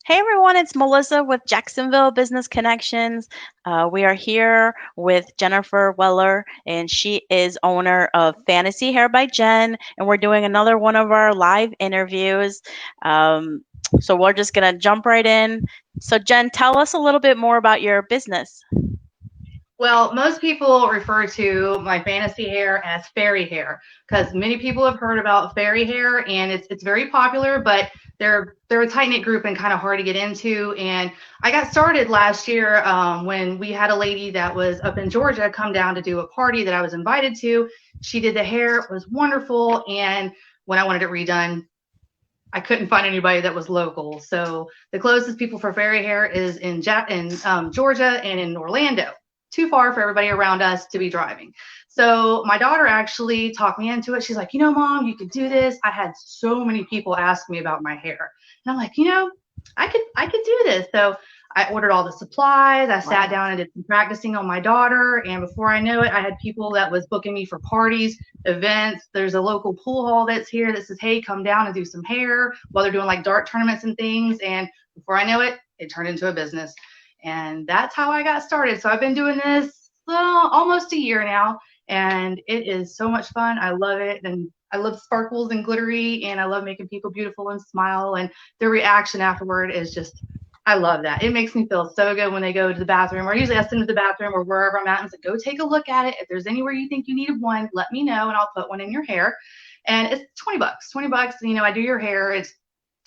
Hey everyone, it's Melissa with Jacksonville Business Connections. We are here with Jennifer Weller, and she is owner of Fantasy Hair by Jen, and we're doing another one of our live interviews. Um, so we're just gonna jump right in. So Jen, tell us a little bit more about your business. Well, most people refer to my fantasy hair as fairy hair because many people have heard about fairy hair and it's very popular, but they're a tight knit group and kind of hard to get into. And I got started last year when we had a lady that was up in Georgia come down to do a party that I was invited to. She did the hair, it was wonderful, and when I wanted it redone, I couldn't find anybody that was local. So the closest people for fairy hair is in Georgia and in Orlando. Too far for everybody around us to be driving. So my daughter actually talked me into it. She's like, Mom, you could do this. I had so many people ask me about my hair, and I'm like, I could do this. So I ordered all the supplies. I sat Wow. down and did some practicing on my daughter, and before I know it, I had people that was booking me for parties, events. There's a local pool hall that's here that says, hey, come down and do some hair while they're doing like dart tournaments and things. And before I know it, it turned into a business. And that's how I got started. So I've been doing this almost a year now, and it is so much fun. I love it. And I love sparkles and glittery, and I love making people beautiful and smile. And the reaction afterward is just, I love that. It makes me feel so good when they go to the bathroom, or usually I send them to the bathroom or wherever I'm at and say, go take a look at it. If there's anywhere you think you need one, let me know and I'll put one in your hair. And it's 20 bucks, 20 bucks. I do your hair. It's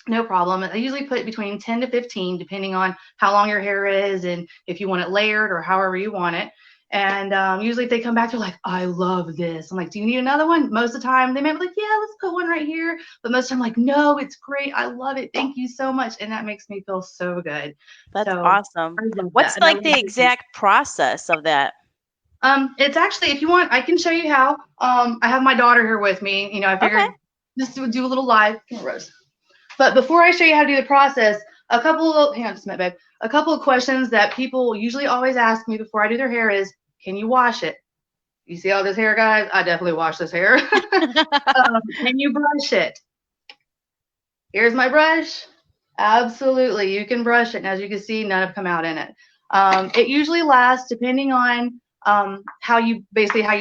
no problem. I usually put between 10 to 15, depending on how long your hair is and if you want it layered or however you want it. And usually if they come back, they're like, I love this. I'm like, do you need another one? Most of the time they might be like, yeah, let's put one right here. But most of the time, like, no, it's great. I love it. Thank you so much. And that makes me feel so good. That's So awesome. I love that. What's And I like love the business. exact process of that? It's actually, if you want, I can show you how. I have my daughter here with me. I Okay. figured just to do a little live. Come on, Rose. But before I show you how to do the process, hang on just a minute, babe. A couple of questions that people usually always ask me before I do their hair is, can you wash it? You see all this hair, guys? I definitely wash this hair. Can you brush it? Here's my brush. Absolutely, you can brush it. And as you can see, none have come out in it. It usually lasts depending on how you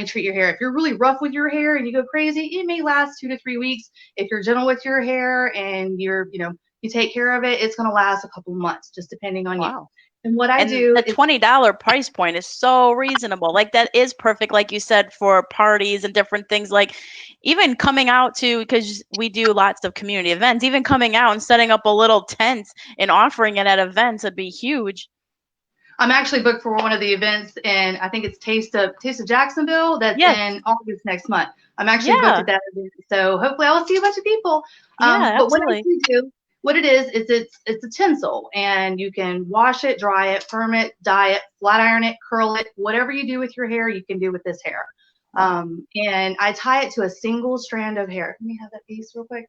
treat your hair. If you're really rough with your hair and you go crazy, it may last 2 to 3 weeks. If you're gentle with your hair and you take care of it, it's going to last a couple months, just depending on you. Wow. And what I And do the is $20 price point is so reasonable. Like that is perfect, like you said, for parties and different things. Like even coming out to, because we do lots of community events, even coming out and setting up a little tent and offering it at events would be huge. I'm actually booked for one of the events, and I think it's Taste of Jacksonville. That's Yes. in August next month. I'm actually booked at Yeah. that event, so hopefully I'll see a bunch of people. Yeah, But what I absolutely. do, what it is it's a tinsel, and you can wash it, dry it, perm it, dye it, flat iron it, curl it, whatever you do with your hair, you can do with this hair. Wow. And I tie it to a single strand of hair. Let me have that piece real quick.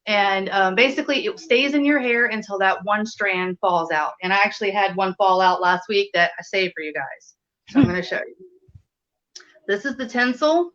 And basically, it stays in your hair until that one strand falls out. And I actually had one fall out last week that I saved for you guys. So I'm going to show you. This is the tinsel,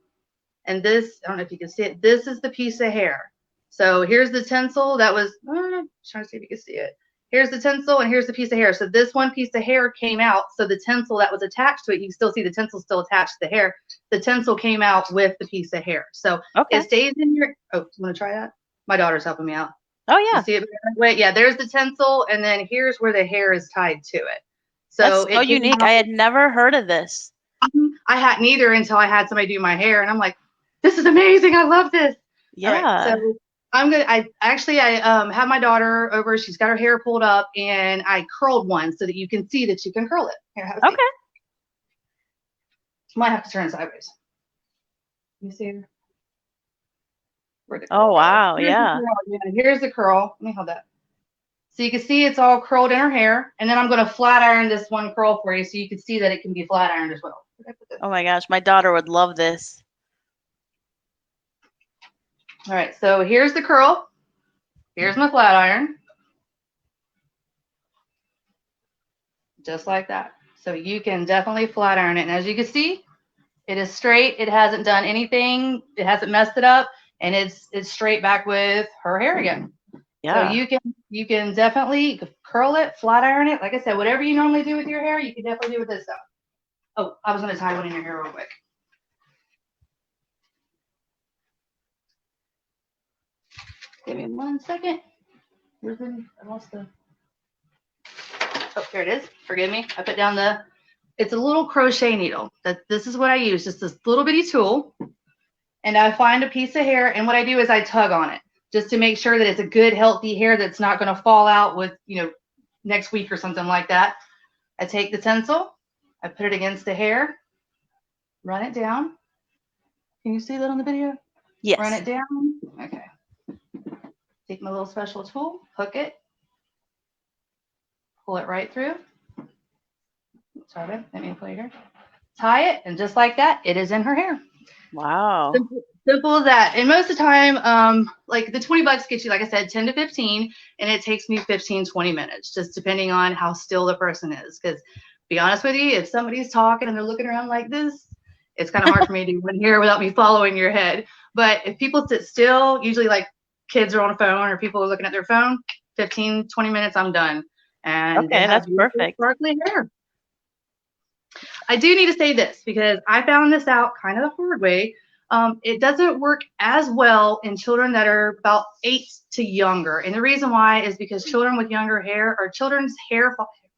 and this, I don't know if you can see it, this is the piece of hair. So here's the tinsel that was, trying to see if you can see it. Here's the tinsel, and here's the piece of hair. So this one piece of hair came out. So the tinsel that was attached to it, you can still see the tinsel still attached to the hair. The tinsel came out with the piece of hair. So Okay. it stays in your, oh, you want to try that? My daughter's helping me out. Oh You yeah. see it? Wait, yeah, there's the tinsel, and then here's where the hair is tied to it. So That's so it came unique. I out. had never heard of this. I hadn't either until I had somebody do my hair, and I'm like, this is amazing. I love this. All right, so Yeah. I have my daughter over. She's got her hair pulled up, and I curled one so that you can see that you can curl it. Here, have a seat. Okay. Might have to turn it sideways. You see her? Where'd the Oh curl go? wow. Here's the Yeah. curl. Yeah, here's the curl. Let me hold that. So you can see it's all curled in her hair. And then I'm going to flat iron this one curl for you so you can see that it can be flat ironed as well. Where did I put this? Oh my gosh, my daughter would love this. All right, so here's the curl. Here's my flat iron. Just like that. So you can definitely flat iron it. And as you can see, it is straight. It hasn't done anything. It hasn't messed it up. And it's straight back with her hair again. So Yeah. you can definitely curl it, flat iron it. Like I said, whatever you normally do with your hair, you can definitely do with this stuff. Oh, I was going to tie one in your hair real quick. Give me 1 second. I lost the. Oh, here it is. Forgive me. I put down it's a little crochet needle. This is what I use, just this little bitty tool. And I find a piece of hair, and what I do is I tug on it just to make sure that it's a good, healthy hair that's not going to fall out with, next week or something like that. I take the tinsel, I put it against the hair, run it down. Can you see that on the video? Yes. Run it down. Okay. Take my little special tool, hook it, pull it right through. Sorry, let me play here. Tie it, and just like that, it is in her hair. Wow. Simple as that. And most of the time, like the $20 gets you, like I said, 10 to 15, and it takes me 15, 20 minutes, just depending on how still the person is. Because, be honest with you, if somebody's talking and they're looking around like this, it's kind of hard for me to do one hair without me following your head. But if people sit still, usually like kids are on a phone or people are looking at their phone, 15, 20 minutes, I'm done. And okay, that's perfect. Sparkly hair. I do need to say this because I found this out kind of the hard way. It doesn't work as well in children that are about 8 to younger. And the reason why is because children with younger hair or children's hair,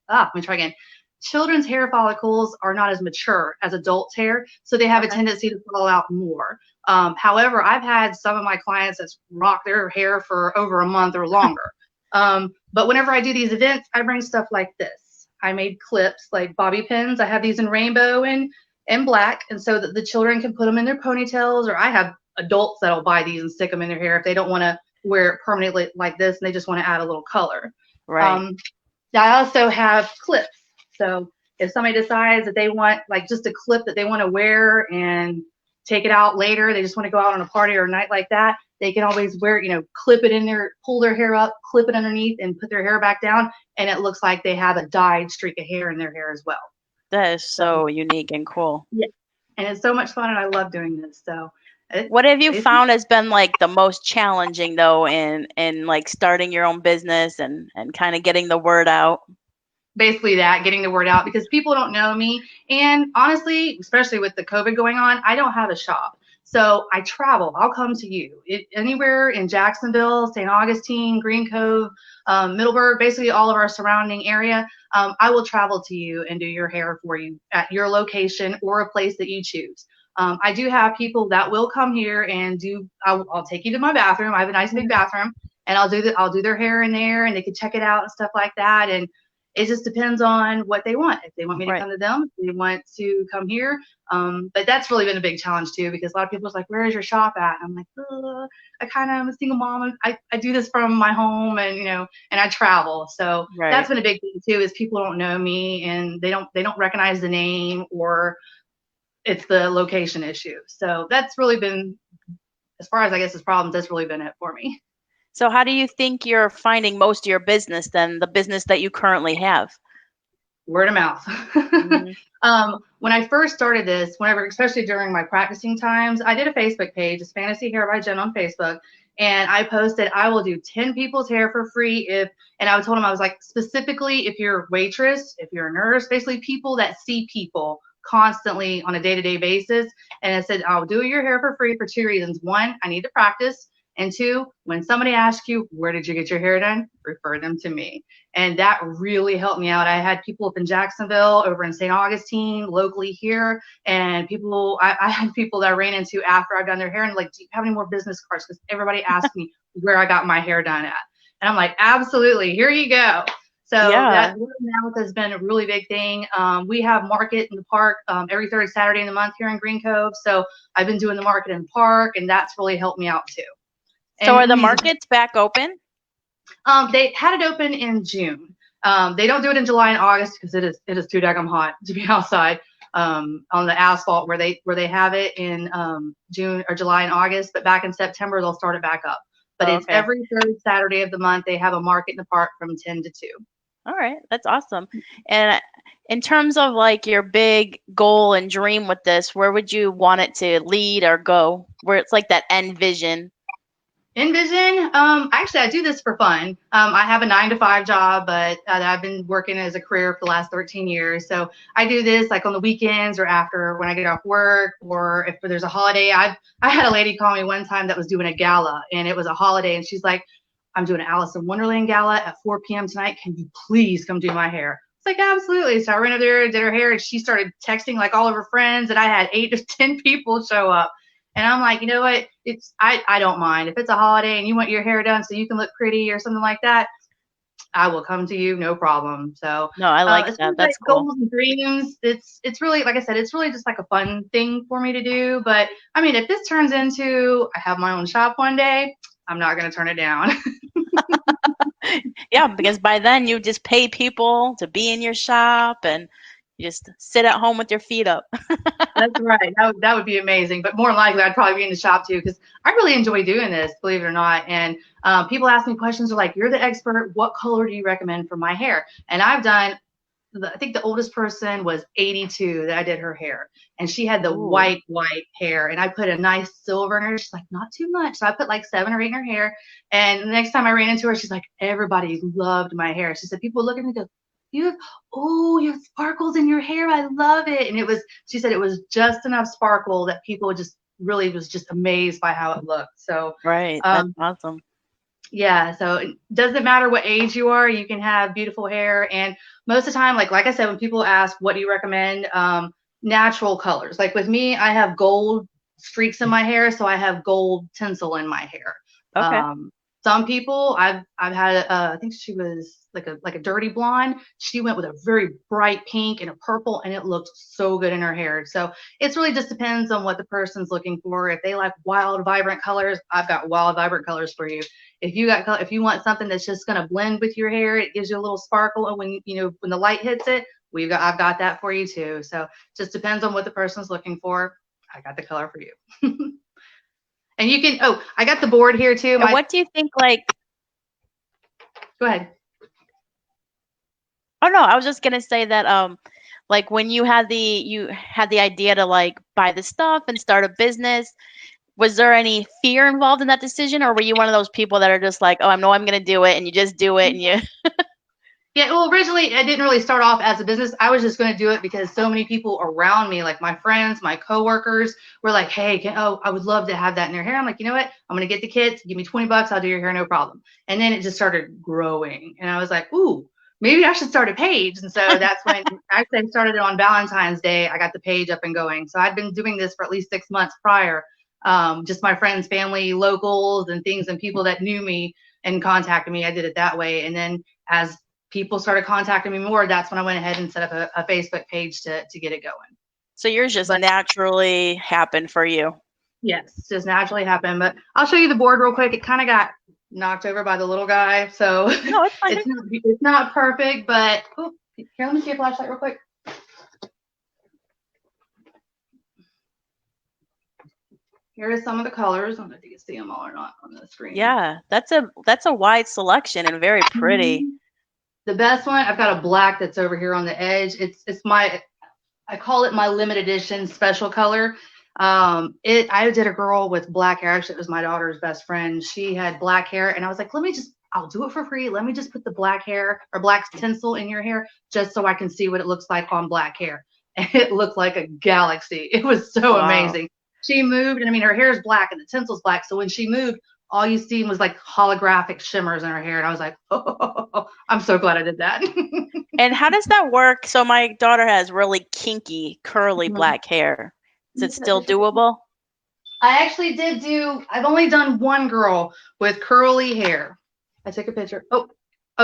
let me try again. Children's hair follicles are not as mature as adults' hair, so they have a tendency to fall out more. However, I've had some of my clients that's rock their hair for over a month or longer. But whenever I do these events, I bring stuff like this. I made clips like bobby pins. I have these in rainbow and black, and so that the children can put them in their ponytails, or I have adults that'll buy these and stick them in their hair if they don't want to wear it permanently like this and they just want to add a little color. Right. I also have clips. So if somebody decides that they want like just a clip that they want to wear and take it out later, they just want to go out on a party or a night like that, they can always wear, clip it in there, pull their hair up, clip it underneath, and put their hair back down, and it looks like they have a dyed streak of hair in their hair as well. That is so unique and cool. Yeah, and it's so much fun, and I love doing this. So, what have you found has been like the most challenging though in like starting your own business and kind of getting the word out? Basically that, getting the word out, because people don't know me, and honestly, especially with the COVID going on, I don't have a shop. So I travel. I'll come to you anywhere in Jacksonville, St. Augustine, Green Cove, Middleburg, basically all of our surrounding area. I will travel to you and do your hair for you at your location or a place that you choose. I do have people that will come here and I'll take you to my bathroom. I have a nice big bathroom, and I'll do their hair in there, and they can check it out and stuff like that. And it just depends on what they want. If they want me to come to them, if they want to come here. But that's really been a big challenge too, because a lot of people are like, where is your shop at? And I'm like, I kind of am a single mom. I do this from my home, and and I travel. So that's been a big thing too, is people don't know me and they don't recognize the name, or it's the location issue. So that's really been, as far as I guess as problems, that's really been it for me. So how do you think you're finding most of your business then, the business that you currently have? Word of mouth. Mm-hmm. When I first started this, especially during my practicing times, I did a Facebook page, it's Fantasy Hair by Jen on Facebook, and I posted, I will do 10 people's hair for free and I told them, I was like, specifically if you're a waitress, if you're a nurse, basically people that see people constantly on a day-to-day basis. And I said, I'll do your hair for free for 2 reasons. 1, I need to practice. And 2, when somebody asks you, where did you get your hair done? Refer them to me. And that really helped me out. I had people up in Jacksonville, over in St. Augustine, locally here, and I had people that I ran into after I've done their hair and like, do you have any more business cards? Because everybody asked me where I got my hair done at. And I'm like, absolutely, here you go. So that word of mouth has been a really big thing. We have market in the park every third Saturday in the month here in Green Cove. So I've been doing the market in the park, and that's really helped me out too. So are the markets back open? They had it open in June. They don't do it in July and August because it is too daggum hot to be outside on the asphalt where they have it in June or July and August. But back in September, they'll start it back up. But it's every third Saturday of the month. They have a market in the park from 10 to 2. All right, that's awesome. And in terms of like your big goal and dream with this, where would you want it to lead or go? Where it's like that end vision? Envision, actually, I do this for fun. I have a 9 to 5 job, but I've been working as a career for the last 13 years. So I do this like on the weekends or after when I get off work, or if there's a holiday. I had a lady call me one time that was doing a gala, and it was a holiday, and she's like, "I'm doing an Alice in Wonderland gala at 4 p.m. tonight. Can you please come do my hair?" It's like, absolutely. So I ran over there, did her hair, and she started texting like all of her friends, and I had 8 to 10 people show up. And I'm like, you know what? I don't mind. If it's a holiday and you want your hair done so you can look pretty or something like that, I will come to you, no problem. So No, I like as far that. as like That's cool. goals and dreams, it's really, like I said, it's really just like a fun thing for me to do. But I mean, if this turns into I have my own shop one day, I'm not gonna turn it down. Yeah, because by then you just pay people to be in your shop and you just sit at home with your feet up. That's right. That would be amazing. But more than likely, I'd probably be in the shop too because I really enjoy doing this, believe it or not. And people ask me questions are like, "You're the expert. What color do you recommend for my hair?" And I've done. I think the oldest person was 82 that I did her hair, and she had the Ooh, white hair, and I put a nice silver in her. She's like, "Not too much," so I put like 7 or 8 in her hair. And the next time I ran into her, she's like, "Everybody loved my hair." She said, "People look at me and go, you have, oh, you have sparkles in your hair. I love it." And it was, she said, it was just enough sparkle that people just really was just amazed by how it looked. So, right. That's um, awesome. yeah, so it doesn't matter what age you are, you can have beautiful hair. And most of the time, like I said, when people ask, "What do you recommend?" Natural colors. Like with me, I have gold streaks in my hair, so I have gold tinsel in my hair. Okay. Um, some people, I've had, I think she was like a dirty blonde. She went with a very bright pink and a purple, and it looked so good in her hair. So it's really just depends on what the person's looking for. If they like wild, vibrant colors, I've got wild, vibrant colors for you. If you want something that's just going to blend with your hair, it gives you a little sparkle, and when the light hits it, I've got that for you too. So just depends on what the person's looking for. I got the color for you. And you can, oh, I got the board here too. And what do you think, like, Go ahead. oh no, I was just gonna say that like when you had the idea to like buy the stuff and start a business, was there any fear involved in that decision, or were you one of those people that are just like, oh, I know I'm gonna do it, and you just do it and you Yeah, well, originally I didn't really start off as a business. I was just going to do it because so many people around me, like my friends, my coworkers, were like, "Hey, I would love to have that in your hair." I'm like, you know what? I'm going to get the kits. Give me $20. I'll do your hair, no problem. And then it just started growing, and I was like, "Ooh, maybe I should start a page." And so that's when actually I started it on Valentine's Day. I got the page up and going. So I'd been doing this for at least 6 months prior. Just my friends, family, locals, and things, and people that knew me and contacted me. I did it that way, and then as people started contacting me more, that's when I went ahead and set up a Facebook page to get it going. so yours just But naturally happened for you. yes, just naturally happened. But I'll show you the board real quick. It kind of got knocked over by the little guy, so No, it's fine. it's not perfect. But oh, here, let me see a flashlight real quick. Here is some of the colors. I don't know if you can see them all or not on the screen. Yeah, that's a wide selection and very pretty. The best one, I've got a black that's over here on the edge. It's my, I call it my limited edition special color. I did a girl with black hair. Actually, it was my daughter's best friend. She had black hair, and I was like, I'll do it for free. Let me just put the black hair or black tinsel in your hair just so I can see what it looks like on black hair. And it looked like a galaxy. It was so Wow. amazing. She moved, and I mean, her hair is black and the tinsel's black. So when she moved, all you seen was like holographic shimmers in her hair. And I was like, oh, I'm so glad I did that. And how does that work? So my daughter has really kinky, curly black hair. Is it still doable? I actually did I've only done one girl with curly hair. I took a picture. Oh,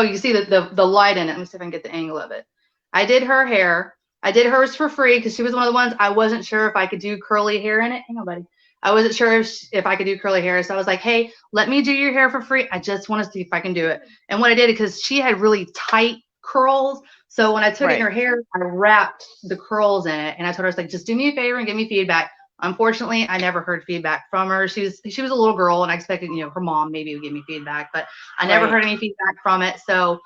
you see the light in it. Let me see if I can get the angle of it. I did her hair. I did hers for free because she was one of the ones I wasn't sure if I could do curly hair in it. Hang on, buddy. I wasn't sure if I could do curly hair. So I was like, hey, let me do your hair for free. I just want to see if I can do it. And what I did, because she had really tight curls. So when I took it in Right. her hair, I wrapped the curls in it. And I told her, I was like, just do me a favor and give me feedback. Unfortunately, I never heard feedback from her. She was a little girl, and I expected, her mom maybe would give me feedback, but I never Right. heard any feedback from it. So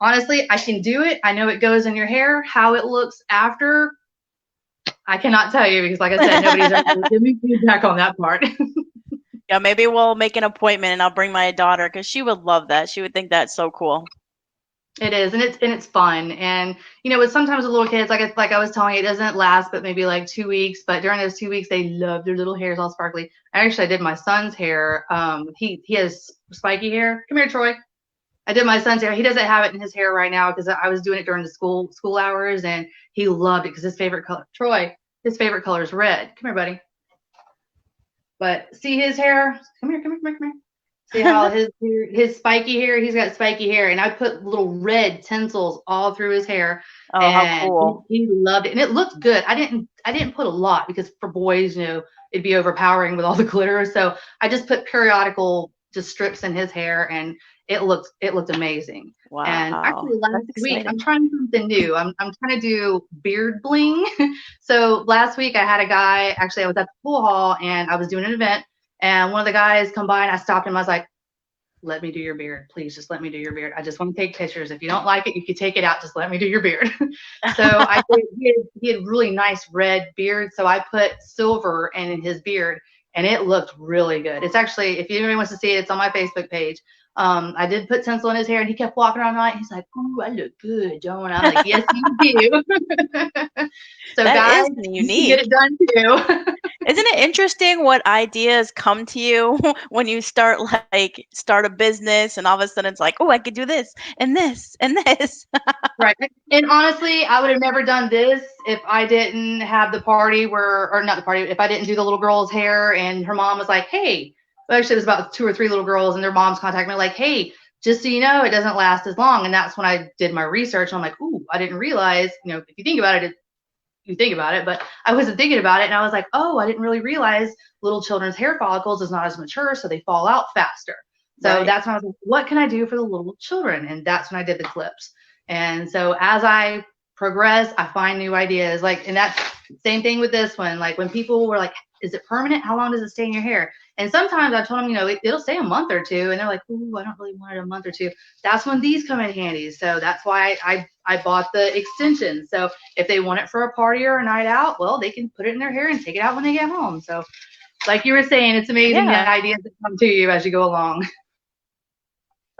honestly, I can do it. I know it goes in your hair. How it looks after, I cannot tell you because, like I said, nobody's ever given me feedback on that part. Yeah, maybe we'll make an appointment and I'll bring my daughter because she would love that. She would think that's so cool. It is, and it's fun, and with sometimes with little kids, like I was telling you, it doesn't last, but maybe like 2 weeks. But during those 2 weeks, they love their little hairs all sparkly. I did my son's hair. He has spiky hair. Come here, Troy. I did my son's hair. He doesn't have it in his hair right now because I was doing it during the school hours, and he loved it because his favorite color, Troy, his favorite color is red. Come here, buddy. But see his hair? Come here, come here, come here, come here. See how his spiky hair, he's got spiky hair, and I put little red tinsels all through his hair. Oh, and how cool. he loved it. And it looked good. I didn't put a lot because for boys, it'd be overpowering with all the glitter. So I just put periodical just strips in his hair, and it looked amazing. Wow. And actually last That's week exciting. I'm trying something new. I'm trying to do beard bling. So last week I had a guy, actually I was at the pool hall and I was doing an event, and one of the guys come by and I stopped him. I was like, let me do your beard. Please just let me do your beard. I just want to take pictures. If you don't like it, you can take it out. Just let me do your beard. So I did, he had really nice red beard. So I put silver in his beard and it looked really good. It's actually, if anybody wants to see it, it's on my Facebook page. I did put tinsel in his hair and he kept walking around night. He's like, "Ooh, I look good, don't I?" I'm like, "Yes, you do." So That guys, is you can unique. get it done too. Isn't it interesting what ideas come to you when you start a business and all of a sudden it's like, oh, I could do this and this and this. Right. And honestly, I would have never done this if I didn't have the party or not the party, if I didn't do the little girl's hair and her mom was like, "Hey," well, actually it was about 2 or 3 little girls and their moms contacted me like, "Hey, just so you know, it doesn't last as long." And that's when I did my research. And I'm like, "Ooh, I didn't realize, if you think about it, you think about it," but I wasn't thinking about it. And I was like, "Oh, I didn't really realize little children's hair follicles is not as mature, so they fall out faster." So Right. that's when I was like, "What can I do for the little children?" And that's when I did the clips. And so as I progress, I find new ideas. And that's same thing with this one. Like when people were like, "Is it permanent? How long does it stay in your hair?" And sometimes I told them, it'll stay a month or two. And they're like, "Ooh, I don't really want it a month or two." That's when these come in handy. So that's why I bought the extension. So if they want it for a party or a night out, well, they can put it in their hair and take it out when they get home. So like you were saying, it's amazing the Yeah. ideas that come to you as you go along.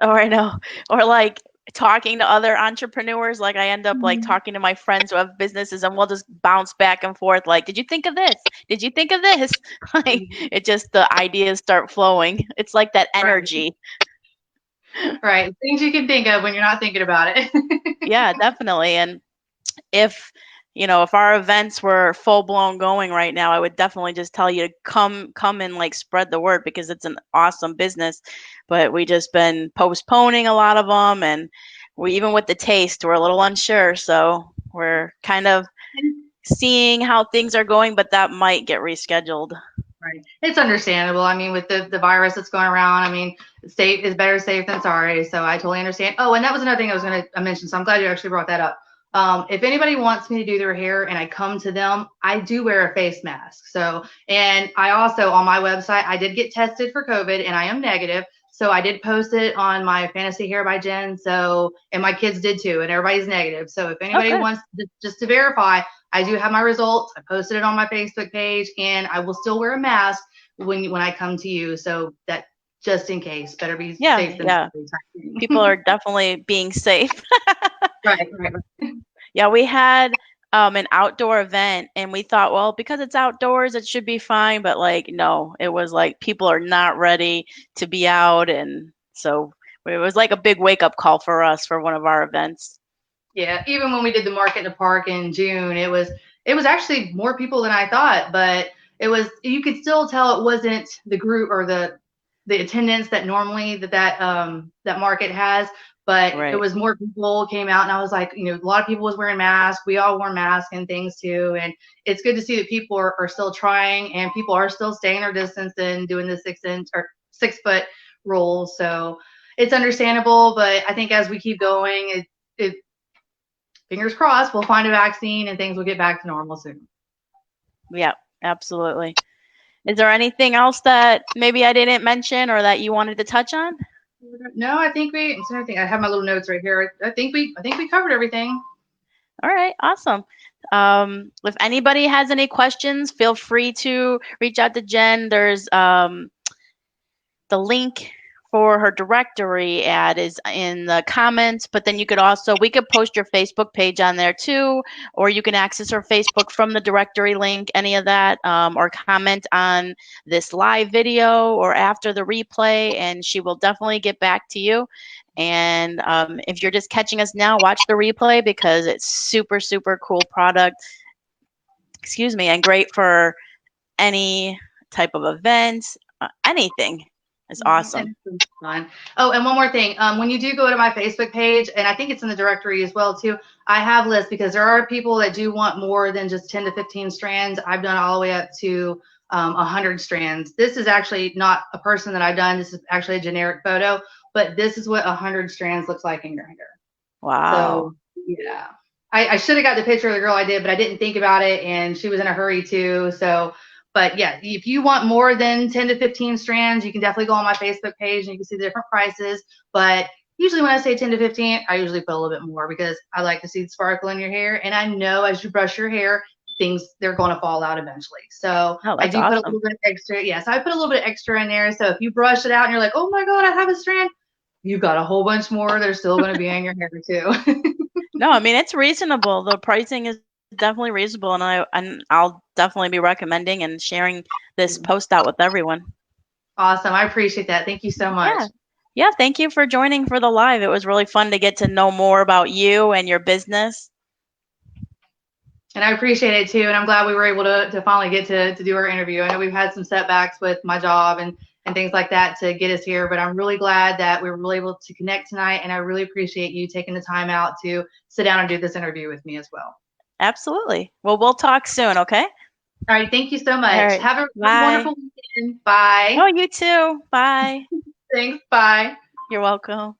Oh, I know. Or like talking to other entrepreneurs, like I end up like Mhm. talking to my friends who have businesses and we'll just bounce back and forth like, did you think of this? Did you think of this? Like it just the ideas start flowing. It's like that Right. energy. Right. Things you can think of when you're not thinking about it. Yeah, definitely. And if if our events were full blown going right now, I would definitely just tell you to come and like spread the word because it's an awesome business. But we just been postponing a lot of them, and we even with the taste, we're a little unsure. So we're kind of seeing how things are going, but that might get rescheduled. Right. It's understandable. I mean, with the virus that's going around, I mean, safe is better safe than sorry. So I totally understand. Oh, and that was another thing I was going to mention. So I'm glad you actually brought that up. If anybody wants me to do their hair and I come to them, I do wear a face mask. So, and I also on my website, I did get tested for COVID and I am negative. So I did post it on my Fantasy Hair by Jen. So, and my kids did too, and everybody's negative. So if Oh, anybody good. wants just to verify, I do have my results. I posted it on my Facebook page, and I will still wear a mask when I come to you. So that just in case, better be Yeah, safe than yeah. sorry. People are definitely being safe. Right, right. Yeah, we had an outdoor event and we thought, well, because it's outdoors, it should be fine. But like, no, it was like people are not ready to be out. And so it was like a big wake up call for us for one of our events. Yeah, even when we did the market in the park in June, it was actually more people than I thought, but you could still tell it wasn't the group or the attendance that normally that market has, but it Right. was more people came out and I was like, a lot of people was wearing masks. We all wore masks and things too. And it's good to see that people are still trying and people are still staying their distance and doing the 6 inch or 6 foot rule. So it's understandable, but I think as we keep going, it fingers crossed, we'll find a vaccine and things will get back to normal soon. Yeah, absolutely. Is there anything else that maybe I didn't mention or that you wanted to touch on? No, I think it's another thing. I have my little notes right here. I think we covered everything. All right, awesome. If anybody has any questions, feel free to reach out to Jen. There's the link for her directory ad is in the comments, but then you could also, we could post your Facebook page on there too, or you can access her Facebook from the directory link, any of that, or comment on this live video or after the replay, and she will definitely get back to you. And if you're just catching us now, watch the replay because it's super, super cool product. Excuse me, and great for any type of event, anything. It's awesome. It's fun. Oh, and one more thing. When you do go to my Facebook page, and I think it's in the directory as well too, I have lists because there are people that do want more than just 10 to 15 strands. I've done all the way up to 100 strands. This is actually not a person that I've done. This is actually a generic photo, but this is what 100 strands looks like in your hair. Wow. So yeah, I should have got the picture of the girl I did, but I didn't think about it, and she was in a hurry too. So. But yeah, if you want more than 10 to 15 strands, you can definitely go on my Facebook page and you can see the different prices. But usually when I say 10 to 15, I usually put a little bit more because I like to see the sparkle in your hair. And I know as you brush your hair, they're going to fall out eventually. So I do put a little bit extra. Yeah, so I put a little bit extra in there. So if you brush it out and you're like, oh my God, I have a strand, you've got a whole bunch more. They're still going to be in your hair too. No, I mean, it's reasonable. The pricing is definitely reasonable, and I'll definitely be recommending and sharing this post out with everyone. Awesome. I appreciate that. Thank you so much. Yeah, thank you for joining for the live. It was really fun to get to know more about you and your business. And I appreciate it too. And I'm glad we were able to finally get to do our interview. I know we've had some setbacks with my job and things like that to get us here, but I'm really glad that we were really able to connect tonight. And I really appreciate you taking the time out to sit down and do this interview with me as well. Absolutely. Well, we'll talk soon, okay? All right. Thank you so much. Right. Have a wonderful weekend. Bye. Oh, you too. Bye. Thanks. Bye. You're welcome.